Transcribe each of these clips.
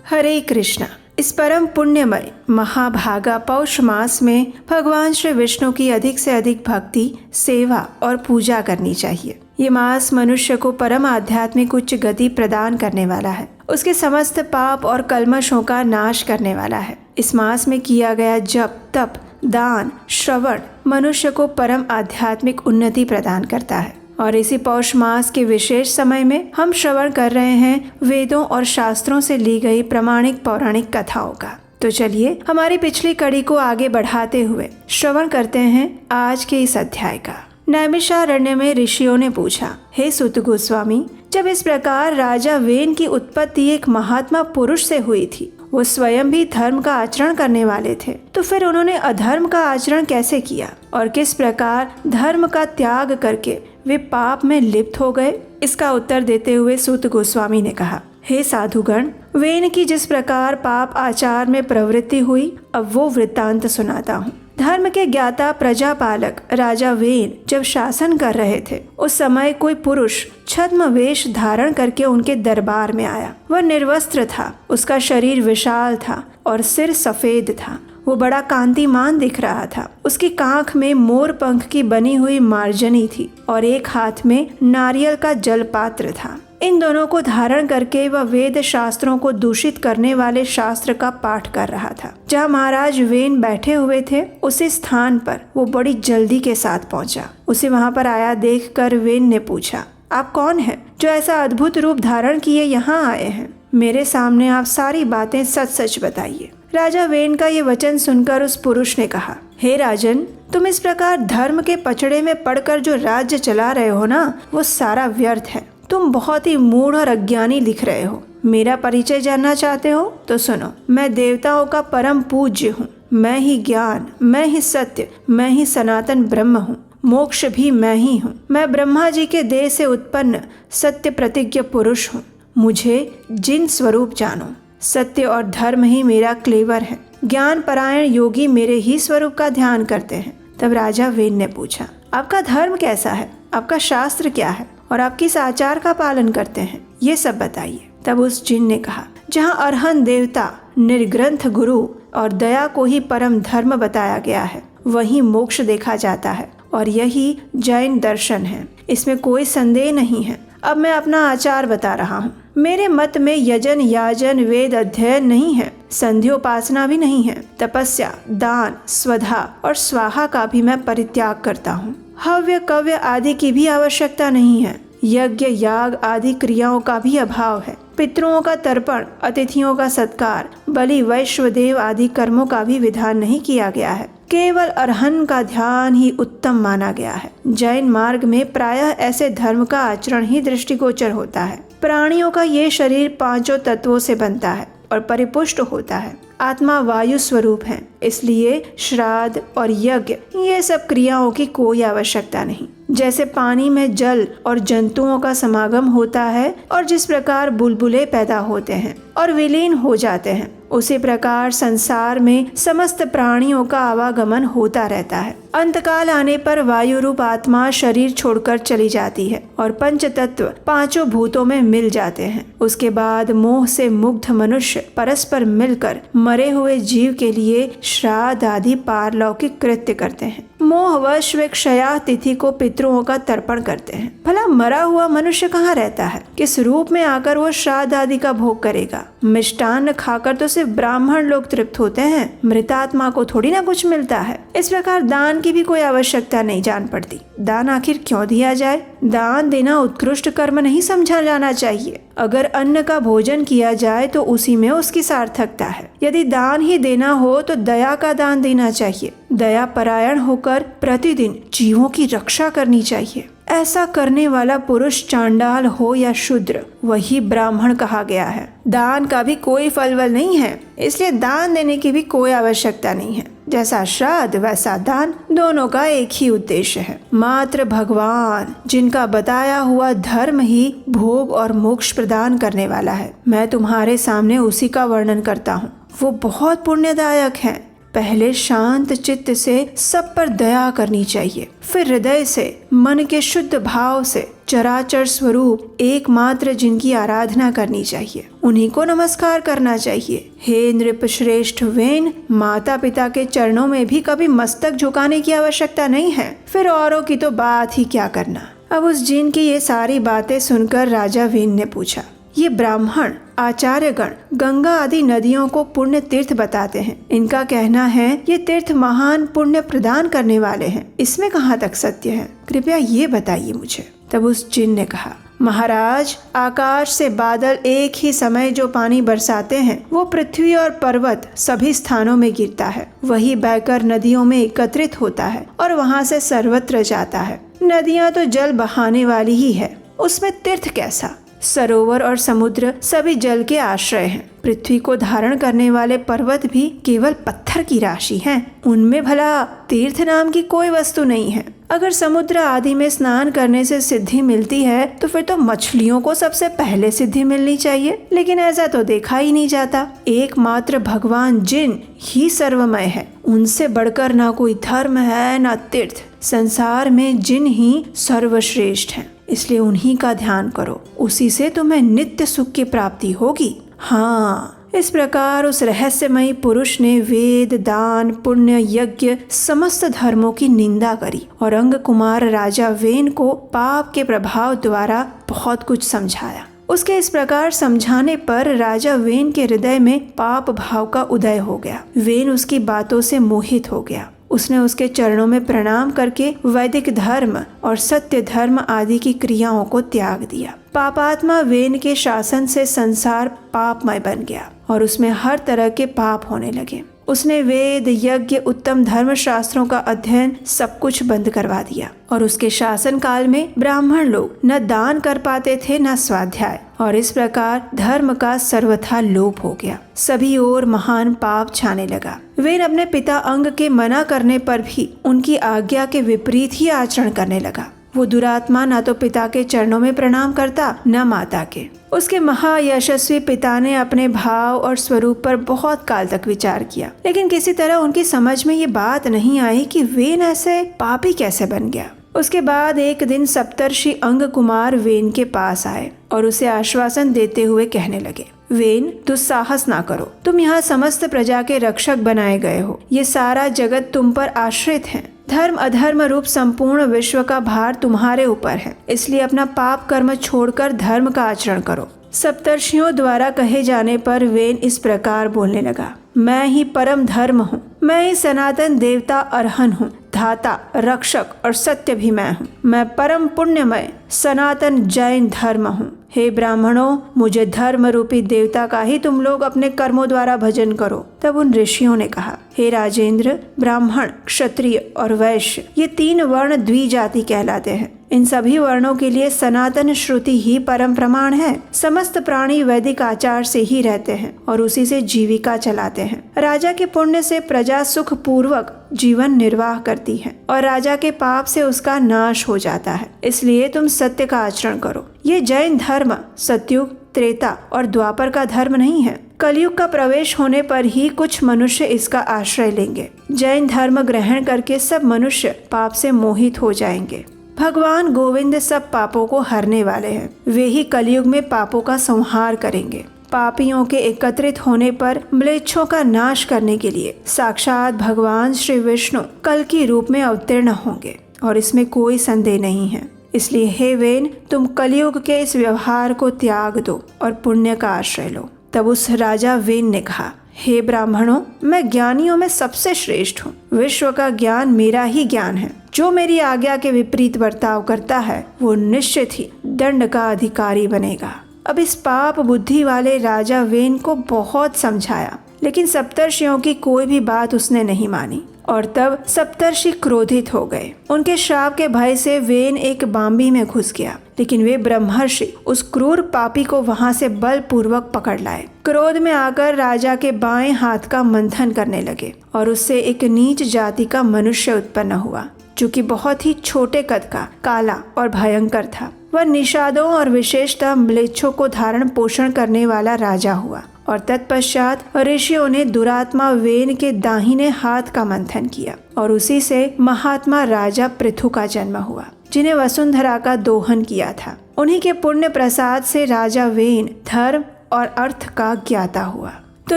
हरे कृष्णा। इस परम पुण्यमय महाभागा पौष मास में भगवान श्री विष्णु की अधिक से अधिक भक्ति, सेवा और पूजा करनी चाहिए। ये मास मनुष्य को परम आध्यात्मिक उच्च गति प्रदान करने वाला है। उसके समस्त पाप और कल्मशों का नाश करने वाला है। इस मास में किया गया जप, तप, दान, श्रवण मनुष्य को परम आध्यात्मिक उन्नति प्रदान करता है। और इसी पौष मास के विशेष समय में हम श्रवण कर रहे हैं वेदों और शास्त्रों से ली गई प्रामाणिक पौराणिक कथाओं का। तो चलिए हमारी पिछली कड़ी को आगे बढ़ाते हुए श्रवण करते हैं आज के इस अध्याय का। नैमिषारण्य में ऋषियों ने पूछा, हे सूत गोस्वामी, जब इस प्रकार राजा वेन की उत्पत्ति एक महात्मा पुरुष से हुई थी, वो स्वयं भी धर्म का आचरण करने वाले थे, तो फिर उन्होंने अधर्म का आचरण कैसे किया और किस प्रकार धर्म का त्याग करके वे पाप में लिप्त हो गए? इसका उत्तर देते हुए सूत गोस्वामी ने कहा, हे साधुगण, वेन की जिस प्रकार पाप आचार में प्रवृत्ति हुई, अब वो वृत्तांत सुनाता हूँ। धर्म के ज्ञाता प्रजापालक राजा वेन जब शासन कर रहे थे, उस समय कोई पुरुष छद्म वेश धारण करके उनके दरबार में आया। वह निर्वस्त्र था, उसका शरीर विशाल था और सिर सफेद था। वो बड़ा कांतिमान दिख रहा था। उसकी कांख में मोर पंख की बनी हुई मार्जनी थी और एक हाथ में नारियल का जलपात्र था। इन दोनों को धारण करके वह वेद शास्त्रों को दूषित करने वाले शास्त्र का पाठ कर रहा था। जहाँ महाराज वेन बैठे हुए थे, उसी स्थान पर वो बड़ी जल्दी के साथ पहुंचा। उसे वहां पर आया देखकर वेन ने पूछा, आप कौन हैं जो ऐसा अद्भुत रूप धारण किए यहाँ आए हैं? मेरे सामने आप सारी बातें सच सच बताइए। राजा वेन का ये वचन सुनकर उस पुरुष ने कहा, हे राजन, तुम इस प्रकार धर्म के पचड़े में पड़कर जो राज्य चला रहे हो ना, वो सारा व्यर्थ है। तुम बहुत ही मूढ़ और अज्ञानी दिख रहे हो। मेरा परिचय जानना चाहते हो तो सुनो, मैं देवताओं का परम पूज्य हूँ। मैं ही ज्ञान, मैं ही सत्य, मैं ही सनातन ब्रह्म हूँ। मोक्ष भी मैं ही हूँ। मैं ब्रह्मा जी के देह से उत्पन्न सत्य प्रतिज्ञ पुरुष हूँ। मुझे जिन स्वरूप जानो। सत्य और धर्म ही मेरा क्लेवर है। ज्ञान परायण योगी मेरे ही स्वरूप का ध्यान करते हैं। तब राजा वेन ने पूछा, आपका धर्म कैसा है? आपका शास्त्र क्या है? और आप किस आचार का पालन करते हैं? ये सब बताइए। तब उस जिन ने कहा, जहाँ अरहन देवता, निर्ग्रंथ गुरु और दया को ही परम धर्म बताया गया है, वहीं मोक्ष देखा जाता है और यही जैन दर्शन है। इसमें कोई संदेह नहीं है। अब मैं अपना आचार बता रहा हूँ। मेरे मत में यजन, याजन, वेद अध्ययन नहीं है, संध्योपासना भी नहीं है। तपस्या, दान, स्वधा और स्वाहा का भी मैं परित्याग करता हूँ। हव्य, कव्य आदि की भी आवश्यकता नहीं है। यज्ञ, याग आदि क्रियाओं का भी अभाव है। पितरों का तर्पण, अतिथियों का सत्कार, बलि, वैश्वदेव आदि कर्मों का भी विधान नहीं किया गया है। केवल अरहन का ध्यान ही उत्तम माना गया है। जैन मार्ग में प्रायः ऐसे धर्म का आचरण ही दृष्टिगोचर होता है। प्राणियों का ये शरीर 5 तत्वों से बनता है और परिपुष्ट होता है। आत्मा वायु स्वरूप है, इसलिए श्राद्ध और यज्ञ ये सब क्रियाओं की कोई आवश्यकता नहीं। जैसे पानी में जल और जंतुओं का समागम होता है और जिस प्रकार बुलबुले पैदा होते हैं और विलीन हो जाते हैं, उसी प्रकार संसार में समस्त प्राणियों का आवागमन होता रहता है। अंतकाल आने पर वायु रूप आत्मा शरीर छोड़कर चली जाती है और पंच तत्व 5 भूतों में मिल जाते हैं। उसके बाद मोह से मुग्ध मनुष्य परस्पर मिलकर मरे हुए जीव के लिए श्राद्ध आदि पारलौकिक कृत्य करते हैं। मोहवश वे क्षया तिथि को पितरों का तर्पण करते हैं। भला मरा हुआ मनुष्य कहाँ रहता है? किस रूप में आकर वो श्राद्ध आदि का भोग करेगा? मिष्टान्न खाकर तो सिर्फ ब्राह्मण लोग तृप्त होते हैं, मृतात्मा को थोड़ी ना कुछ मिलता है। इस प्रकार दान की भी कोई आवश्यकता नहीं जान पड़ती। दान आखिर क्यों दिया जाए? दान देना उत्कृष्ट कर्म नहीं समझा जाना चाहिए। अगर अन्न का भोजन किया जाए तो उसी में उसकी सार्थकता है। यदि दान ही देना हो तो दया का दान देना चाहिए। दया परायण होकर प्रतिदिन जीवों की रक्षा करनी चाहिए। ऐसा करने वाला पुरुष चांडाल हो या शूद्र, वही ब्राह्मण कहा गया है। दान का भी कोई फलवल नहीं है, इसलिए दान देने की भी कोई आवश्यकता नहीं है। जैसा श्राद्ध वैसा दान, दोनों का एक ही उद्देश्य है। मात्र भगवान, जिनका बताया हुआ धर्म ही भोग और मोक्ष प्रदान करने वाला है, मैं तुम्हारे सामने उसी का वर्णन करता हूँ। वो बहुत पुण्यदायक है। पहले शांत चित्त से सब पर दया करनी चाहिए, फिर हृदय से, मन के शुद्ध भाव से चराचर स्वरूप एकमात्र जिनकी आराधना करनी चाहिए, उन्हीं को नमस्कार करना चाहिए। हे नृप श्रेष्ठ वेन, माता पिता के चरणों में भी कभी मस्तक झुकाने की आवश्यकता नहीं है, फिर औरों की तो बात ही क्या करना। अब उस जिन की ये सारी बातें सुनकर राजा वेन ने पूछा, ये ब्राह्मण आचार्यगण गंगा आदि नदियों को पुण्य तीर्थ बताते हैं। इनका कहना है ये तीर्थ महान पुण्य प्रदान करने वाले हैं, इसमें कहाँ तक सत्य है, कृपया ये बताइए मुझे। तब उस जिन ने कहा, महाराज, आकाश से बादल एक ही समय जो पानी बरसाते हैं वो पृथ्वी और पर्वत सभी स्थानों में गिरता है, वही बहकर नदियों में एकत्रित होता है और वहाँ से सर्वत्र जाता है। नदियाँ तो जल बहाने वाली ही है, उसमें तीर्थ कैसा। सरोवर और समुद्र सभी जल के आश्रय हैं। पृथ्वी को धारण करने वाले पर्वत भी केवल पत्थर की राशि हैं, उनमें भला तीर्थ नाम की कोई वस्तु नहीं है। अगर समुद्र आदि में स्नान करने से सिद्धि मिलती है तो फिर तो मछलियों को सबसे पहले सिद्धि मिलनी चाहिए, लेकिन ऐसा तो देखा ही नहीं जाता। एकमात्र भगवान जिन ही सर्वमय है, उनसे बढ़कर ना कोई धर्म है ना तीर्थ। संसार में जिन ही सर्वश्रेष्ठ हैं, इसलिए उन्हीं का ध्यान करो, उसी से तुम्हें नित्य सुख की प्राप्ति होगी। हाँ, इस प्रकार उस रहस्यमयी पुरुष ने वेद, दान, पुण्य, यज्ञ समस्त धर्मों की निंदा करी और अंग कुमार राजा वेन को पाप के प्रभाव द्वारा बहुत कुछ समझाया। उसके इस प्रकार समझाने पर राजा वेन के हृदय में पाप भाव का उदय हो गया। वेन उसकी बातों से मोहित हो गया। उसने उसके चरणों में प्रणाम करके वैदिक धर्म और सत्य धर्म आदि की क्रियाओं को त्याग दिया। पापात्मा वेन के शासन से संसार पापमय बन गया और उसमें हर तरह के पाप होने लगे। उसने वेद, यज्ञ, उत्तम धर्म शास्त्रों का अध्ययन सब कुछ बंद करवा दिया और उसके शासन काल में ब्राह्मण लोग न दान कर पाते थे न स्वाध्याय, और इस प्रकार धर्म का सर्वथा लोप हो गया। सभी ओर महान पाप छाने लगा। वेन अपने पिता अंग के मना करने पर भी उनकी आज्ञा के विपरीत ही आचरण करने लगा। वो दुरात्मा न तो पिता के चरणों में प्रणाम करता न माता के। उसके महायशस्वी पिता ने अपने भाव और स्वरूप पर बहुत काल तक विचार किया, लेकिन किसी तरह उनकी समझ में ये बात नहीं आई कि वेन ऐसे पापी कैसे बन गया। उसके बाद एक दिन सप्तर्षि अंग कुमार वेन के पास आए और उसे आश्वासन देते हुए कहने लगे, वेन, दुस्साहस ना करो, तुम यहाँ समस्त प्रजा के रक्षक बनाए गए हो। ये सारा जगत तुम पर आश्रित है। धर्म अधर्म रूप संपूर्ण विश्व का भार तुम्हारे ऊपर है, इसलिए अपना पाप कर्म छोड़कर धर्म का आचरण करो। सप्तर्षियों द्वारा कहे जाने पर वेन इस प्रकार बोलने लगा, मैं ही परम धर्म हूँ, मैं ही सनातन देवता अरहन हूँ, धाता, रक्षक और सत्य भी मैं हूँ। मैं परम पुण्यमय सनातन जैन धर्म हूँ। हे ब्राह्मणों, मुझे धर्म रूपी देवता का ही तुम लोग अपने कर्मों द्वारा भजन करो। तब उन ऋषियों ने कहा, हे राजेंद्र, ब्राह्मण, क्षत्रिय और वैश्य ये 3 वर्ण द्विजाति कहलाते हैं। इन सभी वर्णों के लिए सनातन श्रुति ही परम प्रमाण है। समस्त प्राणी वैदिक आचार से ही रहते हैं और उसी से जीविका चलाते हैं। राजा के पुण्य से प्रजा सुख पूर्वक जीवन निर्वाह करती है और राजा के पाप से उसका नाश हो जाता है। इसलिए तुम सत्य का आचरण करो। ये जैन धर्म सतयुग, त्रेता और द्वापर का धर्म नहीं है। कलयुग का प्रवेश होने पर ही कुछ मनुष्य इसका आश्रय लेंगे। जैन धर्म ग्रहण करके सब मनुष्य पाप से मोहित हो जाएंगे। भगवान गोविंद सब पापों को हरने वाले हैं। वे ही कलयुग में पापों का संहार करेंगे। पापियों के एकत्रित होने पर म्लेच्छों का नाश करने के लिए साक्षात भगवान श्री विष्णु कल की रूप में अवतीर्ण होंगे और इसमें कोई संदेह नहीं है। इसलिए हे वेन, तुम कलयुग के इस व्यवहार को त्याग दो और पुण्य का आश्रय लो। तब उस राजा वेन ने कहा, हे ब्राह्मणों, मैं ज्ञानियों में सबसे श्रेष्ठ हूँ। विश्व का ज्ञान मेरा ही ज्ञान है। जो मेरी आज्ञा के विपरीत बर्ताव करता है वो निश्चित ही दंड का अधिकारी बनेगा। अब इस पाप बुद्धि वाले राजा वेन को बहुत समझाया, लेकिन सप्तर्षियों की कोई भी बात उसने नहीं मानी और तब सप्तर्षि क्रोधित हो गए। उनके श्राप के भय से वेन एक बांबी में घुस गया, लेकिन वे ब्रह्मर्षि उस क्रूर पापी को वहां से बलपूर्वक पकड़ लाए। क्रोध में आकर राजा के बाएं हाथ का मंथन करने लगे और उससे एक नीच जाति का मनुष्य उत्पन्न हुआ, जो कि बहुत ही छोटे कद का, काला और भयंकर था। वह निषादों और विशेषतः म्लेच्छों को धारण पोषण करने वाला राजा हुआ और तत्पश्चात ऋषियों ने दुरात्मा वेन के दाहिने हाथ का मंथन किया और उसी से महात्मा राजा पृथु का जन्म हुआ, जिन्हें वसुंधरा का दोहन किया था। उन्हीं के पुण्य प्रसाद से राजा वेन धर्म और अर्थ का ज्ञाता हुआ। तो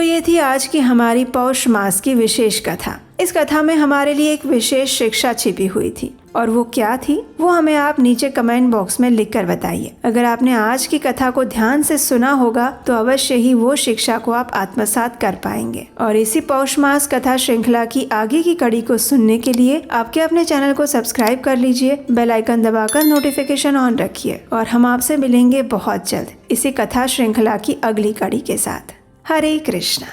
ये थी आज की हमारी पौष मास की विशेष कथा। इस कथा में हमारे लिए एक विशेष शिक्षा छिपी हुई थी, और वो क्या थी वो हमें आप नीचे कमेंट बॉक्स में लिखकर बताइए। अगर आपने आज की कथा को ध्यान से सुना होगा तो अवश्य ही वो शिक्षा को आप आत्मसात कर पाएंगे। और इसी पौष मास कथा श्रृंखला की आगे की कड़ी को सुनने के लिए आपके अपने चैनल को सब्सक्राइब कर लीजिए, बेल आइकन दबाकर नोटिफिकेशन ऑन रखिए, और हम आपसे मिलेंगे बहुत जल्द इसी कथा श्रृंखला की अगली कड़ी के साथ। हरे कृष्णा।